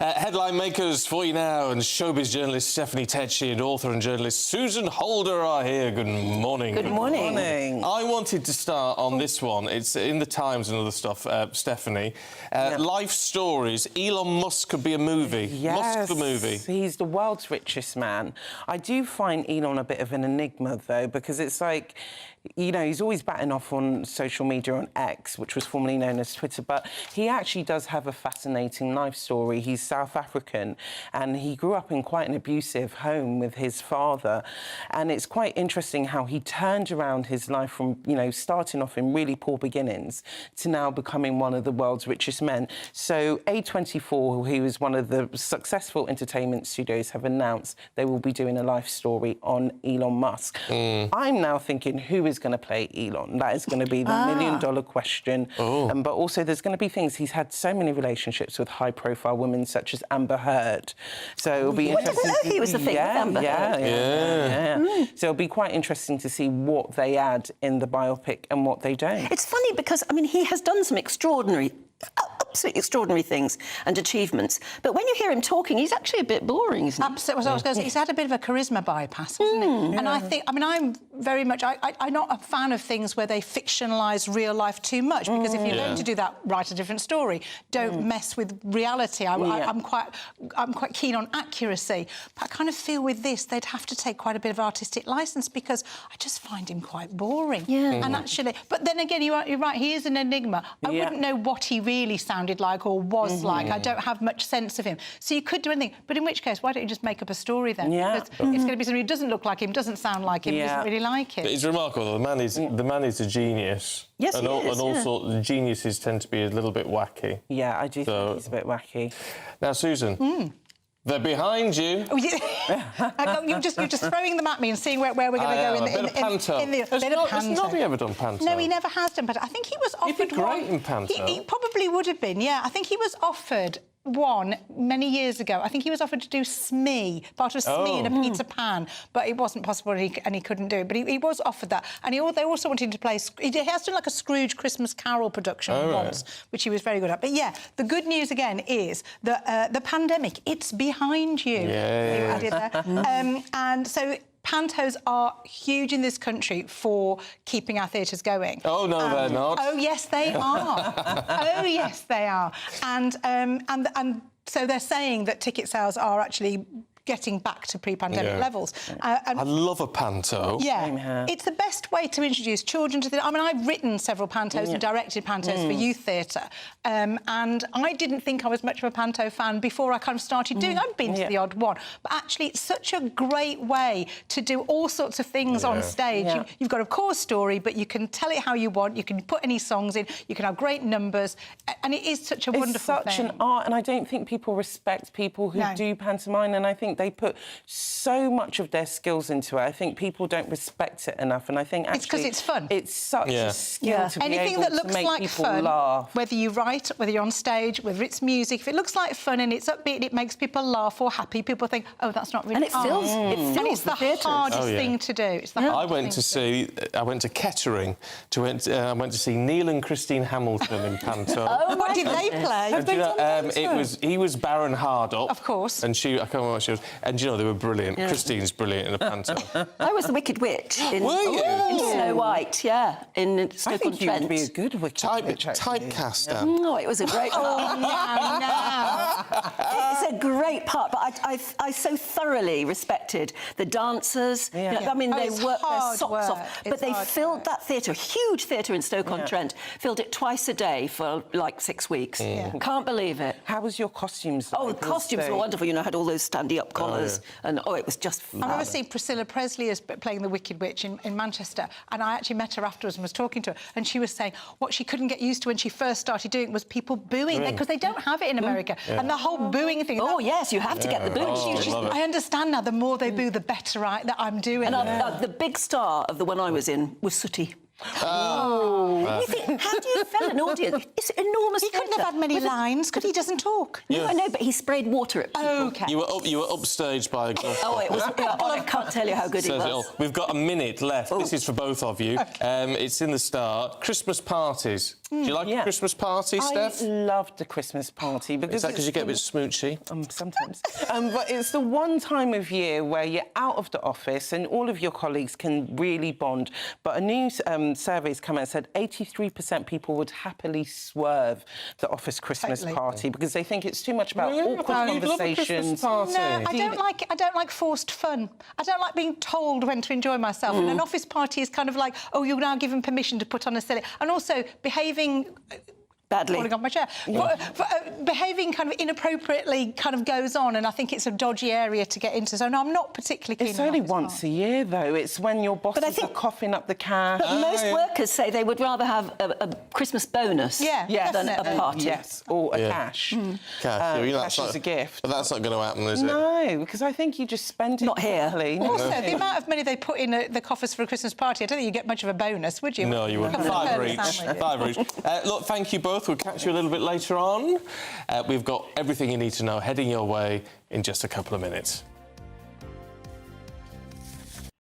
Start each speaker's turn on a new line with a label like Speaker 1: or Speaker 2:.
Speaker 1: Headline makers for you now, and showbiz journalist Stephanie Tetchy and author and journalist Susan Holder are here. Good morning.
Speaker 2: Good morning.
Speaker 1: I wanted to start on this one. It's in the Times and other stuff, Stephanie. Life stories. Elon Musk could be a movie.
Speaker 2: Yes,
Speaker 1: Musk the movie.
Speaker 2: He's the world's richest man. I do find Elon a bit of an enigma, though, because it's like, you know, he's always batting off on social media on X, which was formerly known as Twitter, but he actually does have a fascinating life story. He's South African, and he grew up in quite an abusive home with his father, and it's quite interesting how he turned around his life from, you know, starting off in really poor beginnings to now becoming one of the world's richest men. So A24, who is one of the successful entertainment studios, have announced they will be doing a life story on Elon Musk. I'm now thinking, who is going to play Elon? That is going to be the million-dollar question. But also, there's going to be things. He's had so many relationships with high-profile women, such as Amber Heard. So it'll be interesting.
Speaker 3: I didn't know he was the thing with Amber Heard.
Speaker 2: So it'll be quite interesting to see what they add in the biopic and what they don't.
Speaker 3: It's funny because, I mean, he has done some absolutely extraordinary things and achievements. But when you hear him talking, he's actually a bit boring, isn't he?
Speaker 4: Absolutely. I was going to say, he's had a bit of a charisma bypass, hasn't he? And I think, I mean, I'm very much... I'm not a fan of things where they fictionalise real life too much, because if you're going to do that, write a different story. Don't mess with reality. I'm quite keen on accuracy. But I kind of feel with this, they'd have to take quite a bit of artistic licence, because I just find him quite boring. And actually... But then again, you're right, he is an enigma. I wouldn't know what he really sounded like or was like. I don't have much sense of him. So you could do anything. But in which case, why don't you just make up a story then? Because it's going to be somebody who doesn't look like him, doesn't sound like him, doesn't really like him.
Speaker 1: But it's remarkable. The man is a genius.
Speaker 3: Yes,
Speaker 1: and
Speaker 3: he is,
Speaker 1: also, geniuses tend to be a little bit wacky.
Speaker 2: Yeah, I do think he's a bit wacky.
Speaker 1: Now, Susan... They're behind you.
Speaker 4: Oh, yeah. You're just throwing them at me and seeing where we're going to go in the
Speaker 1: bit of panto. Has Nobby ever done panto?
Speaker 4: No, he never has done panto. I think he was offered
Speaker 1: He'd be great in panto.
Speaker 4: He probably would have been, yeah. I think he was offered one many years ago. I think he was offered to do Smee, part of Smee in a Peter Pan, but it wasn't possible and he couldn't do it. But he was offered that. And they also wanted him to play... He has done like a Scrooge Christmas Carol production once, which he was very good at. But yeah, the good news again is that the pandemic, it's behind you.
Speaker 1: Yeah.
Speaker 4: Did there. And so... Pantos are huge in this country for keeping our theatres going.
Speaker 1: Oh, no, they're not.
Speaker 4: Oh, yes, they are. Oh, yes, they are. And so they're saying that ticket sales are actually getting back to pre-pandemic levels.
Speaker 1: I love a panto.
Speaker 4: Yeah, it's the best way to introduce children to the... I mean, I've written several pantos and directed pantos for youth theatre, and I didn't think I was much of a panto fan before I kind of started doing... I've been to the odd one, but actually it's such a great way to do all sorts of things on stage. You've got a core story, but you can tell it how you want, you can put any songs in, you can have great numbers, and it is such a wonderful thing.
Speaker 2: It's such an art, and I don't think people respect people who do pantomime, and I think they put so much of their skills into it. I think people don't respect it enough, and I think actually...
Speaker 4: It's because it's fun.
Speaker 2: It's such a skill to be
Speaker 4: Anything
Speaker 2: able
Speaker 4: that looks
Speaker 2: to make
Speaker 4: like
Speaker 2: people
Speaker 4: fun,
Speaker 2: laugh.
Speaker 4: whether you write, whether you're on stage, whether it's music, if it looks like fun and it's upbeat and it makes people laugh or happy, people think, oh, that's not really...
Speaker 3: And it fills
Speaker 4: And it's the hardest thing to do. It's the hardest
Speaker 1: I went to Kettering. I went to see Neil and Christine Hamilton in panto.
Speaker 4: What did they play?
Speaker 1: He was Baron Hardup.
Speaker 4: Of course.
Speaker 1: And I can't remember what she was. And, you know, they were brilliant. Christine's brilliant in a panto.
Speaker 3: I was the Wicked Witch in Snow White, in Stoke-on-Trent.
Speaker 2: I think you would be a good Wicked Witch,
Speaker 1: typecast,
Speaker 3: No, it was a great part. It's a great part, but I so thoroughly respected the dancers. You know, I mean, they worked their socks off. But they filled that theatre, a huge theatre in Stoke-on-Trent, filled it twice a day for, like, 6 weeks. Can't believe it.
Speaker 2: How was your costumes?
Speaker 3: Oh, the costumes were wonderful. You know, had all those standy-up collars. And, it was just fab.
Speaker 4: I remember seeing Priscilla Presley as playing the Wicked Witch in Manchester, and I actually met her afterwards and was talking to her, and she was saying what she couldn't get used to when she first started doing it was people booing, because they don't have it in America. And the whole booing thing...
Speaker 3: Oh, yes, you have to get the booing.
Speaker 4: I understand now, the more they boo, the better that I'm doing.
Speaker 3: And the big star of the one I was in was Sooty. You think, how do you fill an audience? It's enormous.
Speaker 4: He couldn't have had many lines because he doesn't talk.
Speaker 3: No, I know, but he sprayed water at people.
Speaker 4: OK.
Speaker 1: You were upstaged by a golf.
Speaker 3: It was... I can't tell you how good it was.
Speaker 1: We've got a minute left. This is for both of you. It's in the start. Christmas parties. Do you like a Christmas party, Steph?
Speaker 2: I loved the Christmas party because
Speaker 1: is that because you get a bit smoochy?
Speaker 2: Sometimes. But it's the one time of year where you're out of the office and all of your colleagues can really bond. But a new survey's come out and said 83% people would happily swerve the office Christmas party because they think it's too much about awkward conversations.
Speaker 1: No,
Speaker 4: I don't like forced fun. I don't like being told when to enjoy myself. And an office party is kind of like, oh, you're now given permission to put on a silly... And also, behaving...
Speaker 3: badly.
Speaker 4: Falling off my chair. Behaving kind of inappropriately kind of goes on, and I think it's a dodgy area to get into. So, no, I'm not particularly keen.
Speaker 2: It's only once a year, though. It's when your bosses are coughing up the cash.
Speaker 3: But most workers say they would rather have a Christmas bonus than a party.
Speaker 2: Yes, or a cash. Cash is a gift.
Speaker 1: But that's not going to happen, is it?
Speaker 2: No, because I think you just spend it
Speaker 3: Not here.
Speaker 2: properly.
Speaker 4: Also, the amount of money they put in the coffers for a Christmas party, I don't think you get much of a bonus, would you?
Speaker 1: No, you wouldn't. Five each. Look, thank you both. We'll catch you a little bit later on. We've got everything you need to know heading your way in just a couple of minutes.